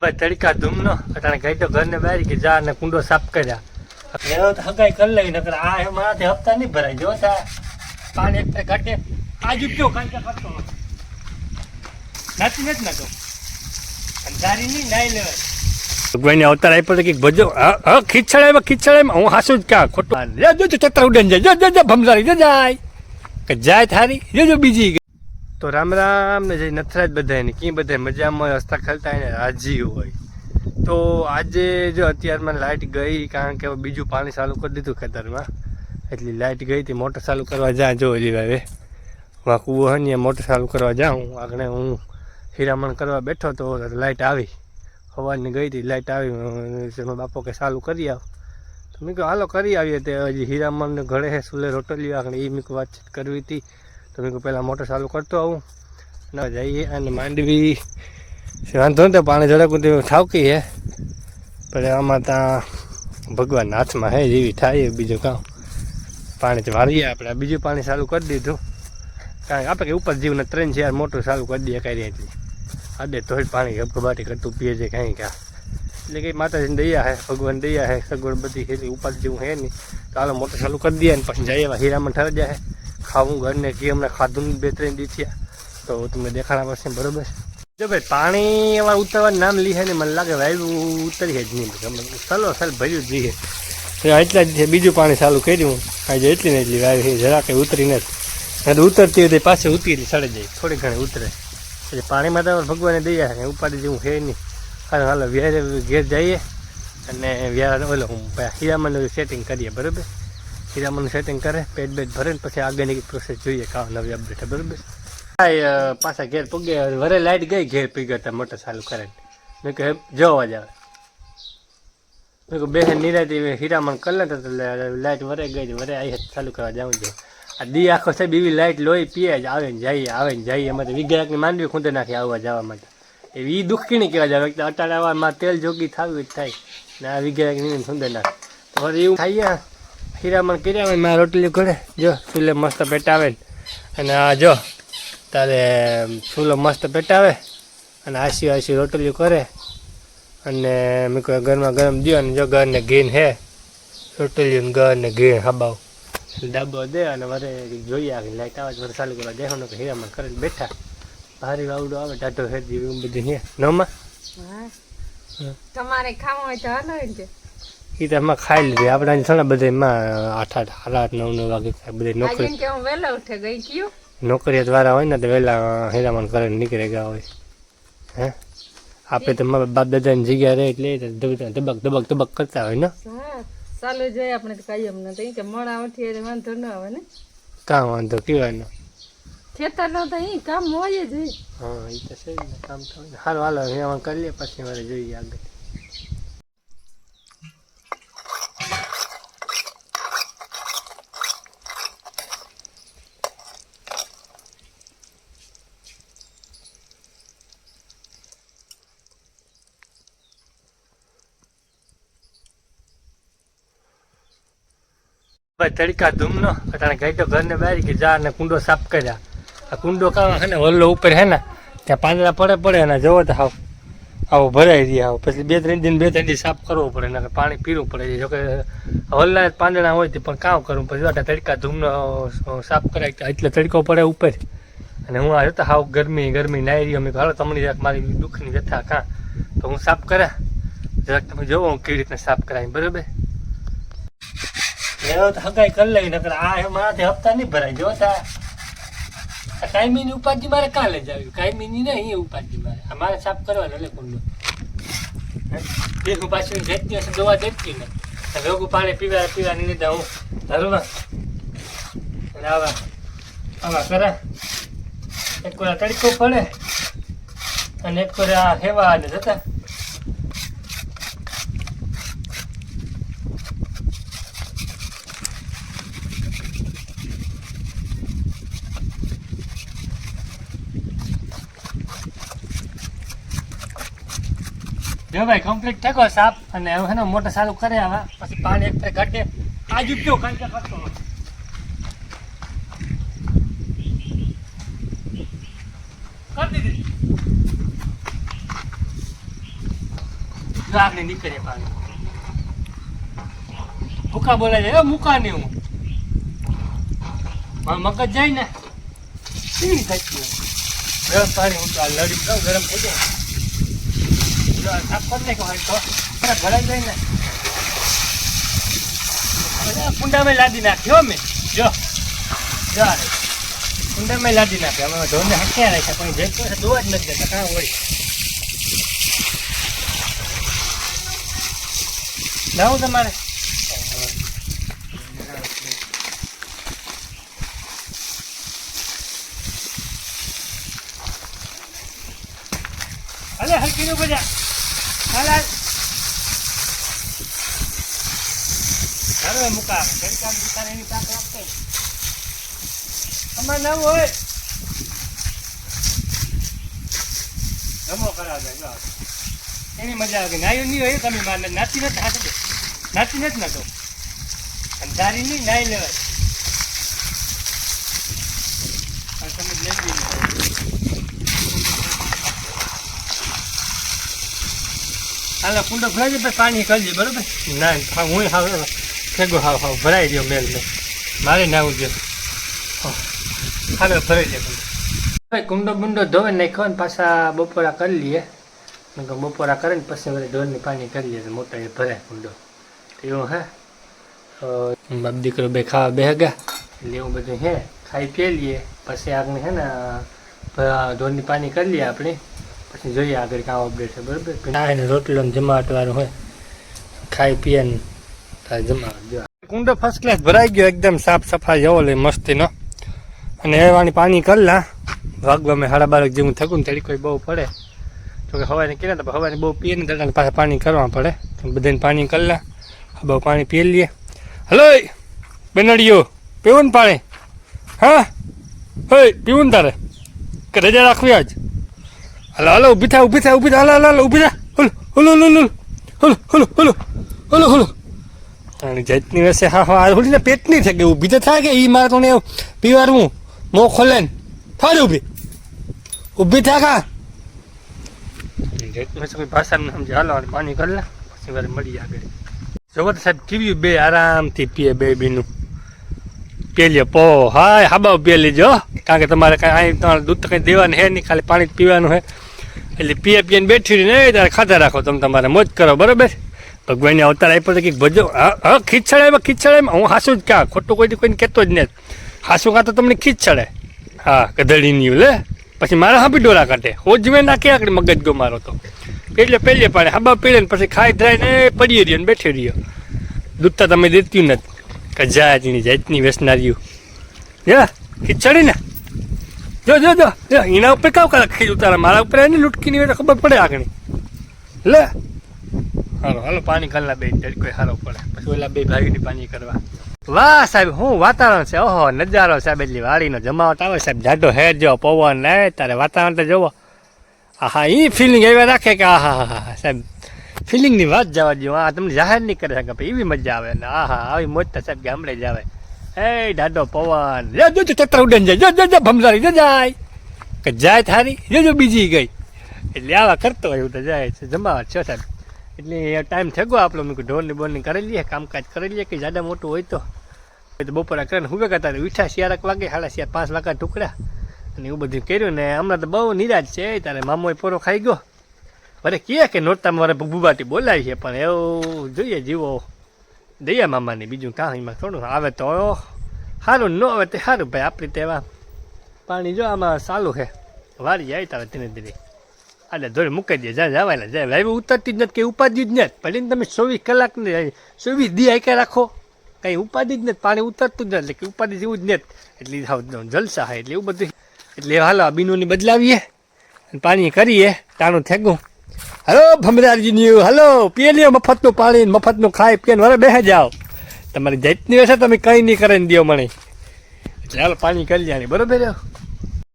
ભાઈ તડકા ધૂમનો અટાણે ગઈ તો ઘરને બારી કે જા ને કુંડો સાફ કર્યા એવો તો હગાઈ કરી લઈ નકર આ મારાથી હપ્તા નહીં ભરાય જો તા પાણી એક ઘટે આજુ કયો કાંઈ કરતો નાચી નથી નાખો અંધારી નહીં નાઈ લેવાય ભગવાનને અવતાર આપ્યો કે ભજો ખીચડામાં હું હાસું જ ક્યાં ખોટું જો ચતરા ઉડન જાય જો ભમસારી જાય કે જાય થારી જો બીજી તો રામ રામ ને જઈ નથરાજ બધાને કી બધા મજામાં હસતા ખેલતા એને રાજી હોય તો આજે જો અત્યારમાં લાઇટ ગઈ કારણ કે બીજું પાણી ચાલુ કરી દીધું ખેતરમાં એટલી લાઇટ ગઈ હતી મોટર ચાલુ કરવા જા જો હજી હવે વા કૂવો હોય ને મોટર ચાલુ કરવા જાઉં આગળ હું હીરામણ કરવા બેઠો તો લાઇટ આવી સવારની ગઈ હતી લાઇટ આવી બાપો કે ચાલુ કરી આવ તો મેં કહ્યું હાલો કરી આવીએ તે હજી હીરામણ ઘરે હે સુલે રોટલી આગળ એ મેં વાતચીત કરવી હતી તો મેં પહેલાં મોટર ચાલુ કરતો આવું ન જઈએ અને માંડવી વાંધો ને પાણી ઝડકું ઠાવકી હે પણ આમાં ત્યાં ભગવાનના હાથમાં હે જેવી થાય બીજું કામ પાણી વાળીએ આપણે બીજું પાણી ચાલુ કરી દીધું કારણ કે આપણે કે ઉપર જીવને 3-4 મોટર ચાલુ કરી દઈએ કરી એટલી આડે થોડી પાણી ગબગબાટી કરતું પીએ છે કાંઈ કાં એટલે કંઈ માતાજીને દયા હે ભગવાન દયા હે સગવડ બધી એટલી ઉપર જેવું હે નહીં તો હાલો મોટર ચાલુ કરી દઈએ ને પછી જઈએ હીરામાં ઠર જાય ખાવું ઘરને ઘી હમણાં ખાધું 2-3 દી થયા તો તમને દેખાડા પડશે બરોબર જો ભાઈ પાણી એવા ઉતરવાનું નામ લીધે ને મને લાગે વાયુ ઉતરી જ નહીં સલો સલ ભર્યું જઈએ એટલા જ છે બીજું પાણી ચાલુ કર્યું આજે એટલી ને એટલી વાયુ છે જરા કંઈ ઉતરી નથી ઉતરતી હોય પાછી ઉતરી સડે જાય થોડી ઘણી ઉતરે એટલે પાણીમાં તો ભગવાને દયા છે ઉપાડી જેવું છે નહીં હાલો હાલો વ્યારે ઘેર જઈએ અને વ્યારા ઓલો હીરામણનું સેટિંગ કરીએ બરાબર હીરામણનું સેટિંગ કરે પેટ બેટ ભરે ને પછી આગળની પ્રોસેસ જોઈએ કાં નવી અપડેટ બરાબર પાછા ઘેર પગે વરે લાઇટ ગઈ ઘેર પીગતા મોટર ચાલુ કરે મેં કહે જોવા જ આવે મેં કહું બેન નિરાતી હીરામણ કરી લે તો લાઇટ વરે ગઈ વરે આવી ચાલુ કરવા જાઉં જો આ દી આખો સાહેબ એવી લાઇટ લોહી પીએ જ આવે ને જઈએ એમાં તો વિગ્રાકની માંડવી ખૂંદે નાખી આવવા જવા માટે એવી દુઃખી નહીં કહેવા જાવ અટાડામાં તેલ જોગી થવી જ થાય ને આ વિગ્રાકની ખૂંદે નાખે તો વળી એવું થાય હીરામણ કર્યા હોય મારા રોટલી ઘરે જો ચૂલે મસ્ત પેટાવે અને આ જો તારે ચૂલો મસ્ત પેટાવે અને આસી રોટલીઓ કરે અને મેં કહ્યું ગરમા ગરમ દો અને જો ઘરને ઘીન હે રોટલીઓ ઘરને ઘી હબાવ ડાબો દે અને વરે જોઈએ આવે લાઈટ આવે વરે ચાલુ કરવા દેખાનો કે હીરામણ કરીને બેઠા ભારી વાવડો આવે ટાટો હે જેવી બધી હે નોમાં તમારે ખાવું હોય તો હાલો ને એ તો એમાં ખાઈ લીધી આપણે છે ને બધા એમાં 8-8, 9-9 વાગે ખાય બધી નોકરી કે હું વહેલા ઉઠે ગઈ કયો નોકરિયાત વાળા હોય ને તો વહેલા હીરામણ કરીને નીકળી ગયા હોય હે આપણે તો મારા બાપ દાદાની જગ્યા રહે એટલે ધબક કરતા હોય ને ચાલુ જોઈએ આપણે તો કાયમ ન તો કે મોડા ઉઠીએ વાંધો ન આવે ને કામ વાંધો કહેવાય ને ખેતર નો તો અહીં કામ હોય જ હા એ તો છે ને કામ તો સારું હાલો હીરામણ કરી લે પછી મારે જોઈએ આગળ તડકા ધૂમનો અટાણે ગઈ તો ઘરને બારી કે જા ને કુંડો સાફ કર્યા આ કુંડો કામ હે ને વલ્લો ઉપર હે ને ત્યાં પાંદડા પડે ને જોવો તો આવો ભરાઈ રહ્યા આવો પછી 2-3 દિન સાફ કરવો પડે ને પાણી પીવું પડે છે જોકે વલ્લા પાંદડા હોય પણ કામ કરવું પછી તડકા ધૂમનો સાફ કરાય એટલે તડકો પડે ઉપર અને હું આ જોતા હાવ ગરમી નાઈ રહ્યો મેં હાલો તમને જરાક મારી દુઃખની વ્યથા કાં તો હું સાફ કર્યા જરાક તમે જોવો હું કેવી રીતના સાફ કરાય બરાબર એવો તો હગાઈ કરી લઈ નકર આ મારાથી હપ્તા નહીં ભરાય જો કાયમીની ઉપાધિ મારે કાં લઈ જાવી કાયમીની ને અહીંયા ઉપાધિ મારે સાફ કરવાનો એટલે કુંડો હું પાછું જતી હશે દવા દેતી ને ભેગું પાણી પીવાની લીધે હું ધરવા આવા કરા એક વાર તડકો પડે અને એક વાર આ હેવા ને જતા જો ભાઈ કમ્પ્લીટ થયો સાફ અને હવે ને મોટર ચાલુ કરે હવે પછી પાણી એક ઘટે આજુ કયો કાંઈ કરતો કરી દીધી જો આગળ નીકળે પાણી ભૂકા બોલાય જાય મૂકા નહીં હું મારું મગજ જાય ને કેવી થતી ગરમ પાણી હું તો આ લડી દઉં ગરમ થઈ જાય સાફ કરી નાખો હોય તો ભરાઈ જાય ને કુંડામાં લાદી નાખ્યો મેં જો કુંડામાં લાદી નાખે અમે ઢોરને હક્યા રાખ્યા પણ જે તો દોવા જ નથી દેતા કાં હોય લાવું તમારે અલે હરકીનું બધા હાલ હવે મુકા ગરકામ દુકાન એની પાક રાખતે અમાર ના હોય જમો કરાવજો જો એની મજા આવે નાયું નહીં હોય તમે માર નાચી નથી હાથ નાચી નથી ના તો અંધારી નહીં નાઈ લેવાય તમે લેવી હાલો કુંડો ભરાઈ જાય પાણી કરજે બરોબર ના હું ભેગો હાવ ભરાઈ ગયો મેલ મેં મારે નાવું છે હાલો ભરાઈ જાય કુંડો બુંડો ધોવે નાખ્યો ને પાછા બપોરા કરી લઈએ બપોરા કરે ને પછી વળી ઢોરની પાણી કરીએ તો મોટા એ ભરાય કુંડો એવું હે બાપ દીકરો બે ખાવા બે ગયા એટલે એવું બધું હે ખાઈ પી લઈએ પછી આગળ હે ને ઢોરની પાણી કરી લઈએ આપણે પછી જોઈએ આગળ કામ અપડેટ છે બરાબર ના ને રોટલો ને જમાવટવાળું હોય ખાઈ પીએ ને તારે જમાવટ જો કુંડો ફર્સ્ટ ક્લાસ ભરાઈ ગયો એકદમ સાફ સફાઈ જવો લે મસ્તીનો અને એવાની પાણી કરલા વાગવા મેં 12:30 જેવું થયું ને થોડી કોઈ બહુ પડે તો કે હવાને કીધા તો હવાને બહુ પીએ ને ત્યારે પાછા પાણી કરવા પડે બધાને પાણી કરલા બહુ પાણી પી લઈએ હલો બેનડીઓ પીવું ને પાણી હા હોય પીવું ને તારે કે રજા રાખવી આજ હાલો હાલો ઊભી થા હાલો હાલો ઊભી થા hello hello hello hello hello hello hello અને જાતની વસે હા હોલી પેટ નહીં થાય કે ઊભી તો થાય કે એ મારે તો ને પીવાનું મોં ખોલે ને થાળે ઊભી થા કા જાતની વસે કોઈ ભાષા ન સમજે હાલો પાણી કરી લે પછી વાર મળી આગળ જોવો તો સાહેબ કેવી બે આરામથી પીએ બે બીનું પેલીએ પો હાય હાબા પી લેજો કારણ કે તમારે કાંઈ અહીં તમારે દૂધ તો કંઈ દેવાનું હે નહીં ખાલી પાણી જ પીવાનું હે એટલે પીને બેઠી રહીને ત્યારે ખાતા રાખો તમે તમારે મોજ કરો બરાબર ભગવાનને અવતાર આપ્યો તો કંઈક ભજો હા ખીચડામાં હું હાસું જ ક્યાં ખોટું કોઈને કહેતો જ નહીં હાસું કાં તો તમને ખીચડે હા ગધડીની લે પછી મારા હાંપી ડોરા કાઢે હોજવે નાખે આકડી મગજ ગો મારો તો એટલે પહેલે પાણી હાબા પીડે ને પછી ખાઈ ધરાઈને પડી રહ્યો ને બેઠી રહ્યો દૂધ તો તમે દેતી નથી કે જાતની જાતની વેસનારીઓ યા ખીચડી ને જો એના ઉપર કાવ કલાક ખીચ ઉતારે મારા ઉપર એને લૂટકીની હોય તો ખબર પડે આગળ લે હાલો પાણી કરના બે કોઈ સારો પડે પછી ઓલા બે ભાઈની પાણી કરવા વાહ સાહેબ હું વાતાવરણ છે ઓહો નજારો સાહેબ એટલી વાડીનો જમાવટ આવે સાહેબ જાડો હેર જો પવન ને તારે વાતાવરણ તો જોવો આહા એ ફિલિંગ એવા રાખે કે આહા સાહેબ ફિલિંગની વાત જવા દો આ તમને જાહેર નહીં કરી શકે એવી મજા આવે ને આહા આવી મોજ તો સાહેબ ગામડે જ આવે એ ડાડો પવન જો ચતરા ઉડન જાય જો ભમસારી જાય કે જાય થારી જો બીજી ગઈ એટલે આવા કરતો હોય એવું તો જાય છે જમાવટ છે સાહેબ એટલે ટાઈમ થઈ ગયો આપણો મેં ઢોરની બોરની કરી લઈએ કામકાજ કરી લઈએ કે જાડા મોટું હોય તો બપોરા કરીને હુવે કરતા ઉઠ્યા 4 વાગે 5:30 વાગ્યા ટુકડા અને એવું બધું કર્યું ને હમણાં તો બહુ નિરાશ છે તારે મામોએ પોરો ખાઈ ગયો અરે કહે કે નોરતા મારે બુબાટી બોલાવી છે પણ એવું જોઈએ જીવો દયા મામાની બીજું કાં એમાં થોડું આવે તો સારું ન આવે તો સારું ભાઈ આપણી તેવા પાણી જો આમાં સારું છે વાળી જાય તારે ધીરે ધીરે એટલે ધોરે મૂકી દે જાય જવાય જાય લાઈવ ઉતરતી જ નથી કંઈ ઉપાધિ જ નથી ભલે તમે 24 કલાક ને 24 દી આઈકા રાખો કંઈ ઉપાધિ જ નથી પાણી ઉતરતું જ નથી એટલે ઉપાધિ જેવું જ નથી એટલે જલસા હોય એટલે એવું બધું એટલે હાલો બીનુની બદલાવીએ પાણી કરીએ તાણું થેગું હલો ભમરાજીની હલો પીએ લ્યો મફતનું પાણી મફતનું ખાઈ પીને વરે બેસી જાઓ તમારી જાતની હશે તમે કંઈ નહીં કરીને દો મને એટલે હાલો પાણી કરી લ્યા બરોબર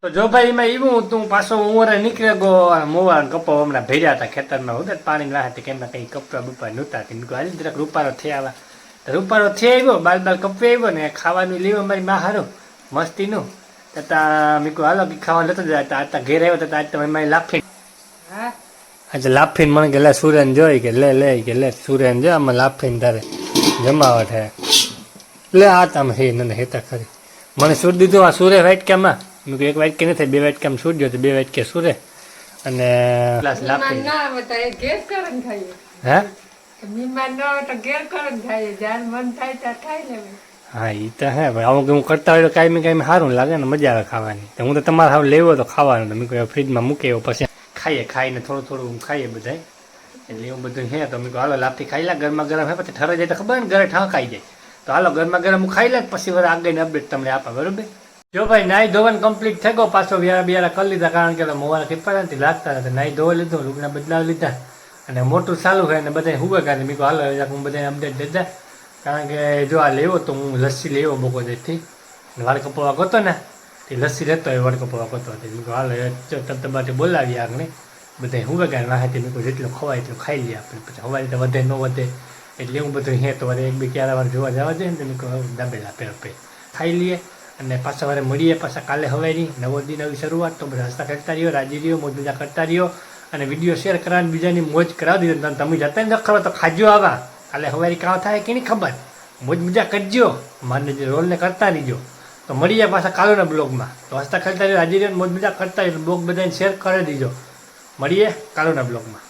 તો જો ભાઈ એમાં એવું તું પાછો ઉંમરે નીકળે ગયો મોવા કપો હમણાં ભર્યા હતા ખેતરમાં ઉધર પાણી લાહે કે એમાં કંઈ કપવા બપા નહોતા હાલી જરાક રૂપારો થઈ આવ્યા રૂપારો થઈ આવ્યો બાલ કપવી આવ્યો ને ખાવાનું લેવો મારી માં હારું મસ્તીનું તા મેં કહું હાલો કે ખાવાનું લેતો જાય આટલા ઘેર આવ્યો તો આજ તમે મારી લાફી હા એટલે લાફીને મને કે લે સુરેન જોઈ કે લે સુરેન જો આમાં લાફીને તારે જમાવટ હે લે આ તમે હે ને હેતા ખરી મને સૂર દીધું આ સુરે વાટકામાં મેં કહ્યું એક વાટકે નથી 2 વાટકામાં સૂર ગયો તો 2 વાટકે સુરે અને ગ્લાસ લાફી ના આવે તો એ ઘેર કરીને ખાઈએ હે મહેમાન ન આવે તો ઘેર કરીને ખાઈએ જ્યારે મન થાય ત્યાં ખાઈ લેવું હા એ તો હે ભાઈ આવું કે હું કરતા હોય તો કાંઈ સારું લાગે ને મજા આવે ખાવાની તો હું તો તમારે હાવ લેવો તો ખાવાનું તો મેં કહ્યું ફ્રીજમાં મૂકે એવું પછી ખાઈને થોડું ખાઈએ બધાય એટલે એવું બધું હે તો મેં કહું હાલો લાપથી ખાઈ લે ગરમા ગરમ હે પછી ઠરે જાય તો ખબર ને ઘરે ઠાંકાઈ જાય તો હાલો ગરમા ગરમ હું ખાઈ લે પછી વાર આગળની અપડેટ તમને આપા બરોબર જો ભાઈ નાઈ ધોવાનું કમ્પ્લીટ થઈ ગયો પાછો વ્યારા કરી લીધા કારણ કે મોવાના ખીપડા નથી લાગતા નથી નાઈ ધોવા લીધું લુગડા બદલાવી લીધા અને મોટું ચાલુ હોય ને બધા હુવે કાઢે મેં કહું હાલો હું બધાને અપડેટ દેતા કારણ કે જો આ લેવો તો હું લસ્સી લેવો બપોરેથી વાળ કપવા ગતો ને એ લસ્સી લેતો હોય વાળ કપવા ગતો હતો મેં કહું હાલો તબતબાટી બોલાવી આગળ બધા હુવે કાઢે નાહેથી મેં કહું જેટલું ખવાય એટલું ખાઈ લઈએ આપણે પછી હવારી તો વધે ન વધે એટલે એવું બધું હે તો વારે એક બે ક્યારે વાર જોવા જવા દે ને તો મેં કહું દાબેલા પે ખાઈ લઈએ અને પાછા વારે મળીએ પાછા કાલે હવારી નવો દી નવી શરૂઆત તો બધા હસતા કરતા રહ્યો રાજી રહ્યો મોજ મજા કરતા રહ્યો અને વિડીયો શેર કરવાની બીજાની મોજ કરાવી દીધો તમે જતા ને ખરો તો ખાજો આવા કાલે હવારી કાં થાય કે નહીં ખબર મોજ મજા કરજો માને જે રોલને કરતા રહીજો તો મળીએ પાછા કાલોના બ્લોગમાં તો હસતા ખેલતા રહ્યો રાજી રહ્યો મોજ મજા કરતા રહ્યો બ્લોગ બધાને શેર કરી દીજો મળીએ કાલોના બ્લોગમાં